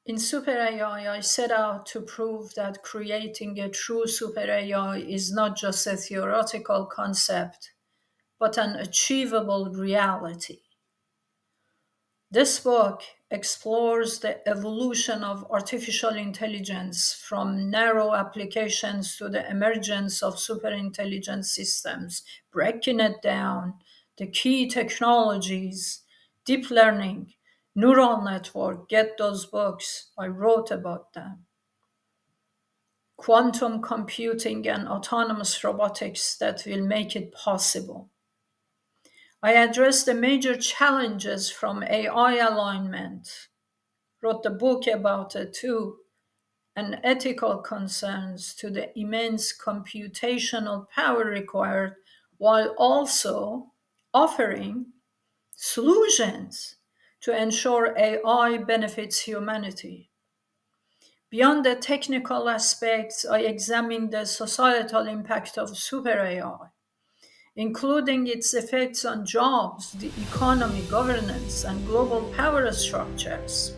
In Super AI, I set out to prove that creating a true Super AI is not just a theoretical concept, but an achievable reality. This book explores the evolution of artificial intelligence from narrow applications to the emergence of superintelligent systems, breaking it down, the key technologies, deep learning, neural network. Get those books. I wrote about them. Quantum computing and autonomous robotics that will make it possible. I addressed the major challenges from AI alignment, wrote the book about it too, and ethical concerns to the immense computational power required, while also offering solutions to ensure AI benefits humanity. Beyond the technical aspects, I examined the societal impact of super AI, including its effects on jobs, the economy, governance, and global power structures.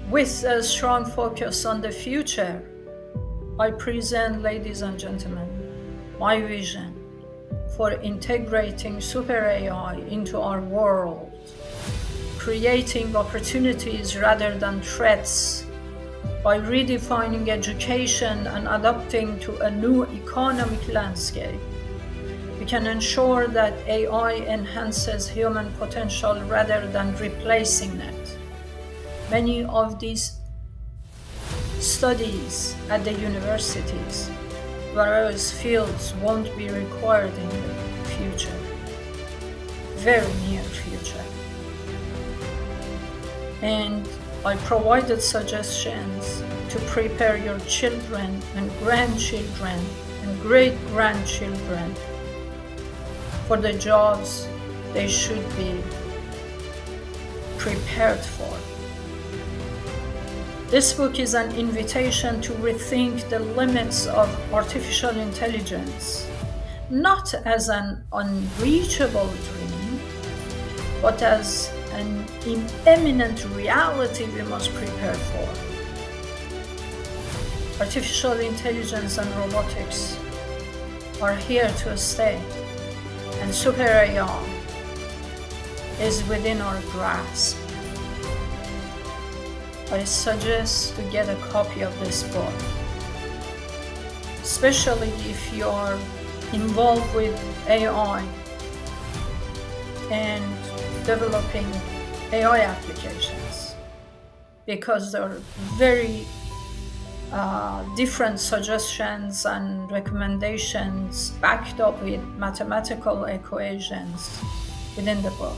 With a strong focus on the future, I present, ladies and gentlemen, my vision for integrating super AI into our world, creating opportunities rather than threats by redefining education and adapting to a new economic landscape. We can ensure that AI enhances human potential rather than replacing it. Many of these studies at the universities, various fields won't be required in the future, very near future. And I provided suggestions to prepare your children and grandchildren and great-grandchildren for the jobs they should be prepared for. This book is an invitation to rethink the limits of artificial intelligence, not as an unreachable dream, but as an imminent reality we must prepare for. Artificial intelligence and robotics are here to stay, and super AI is within our grasp. I suggest to get a copy of this book, especially if you are involved with AI and developing AI applications, because there are very different suggestions and recommendations backed up with mathematical equations within the book.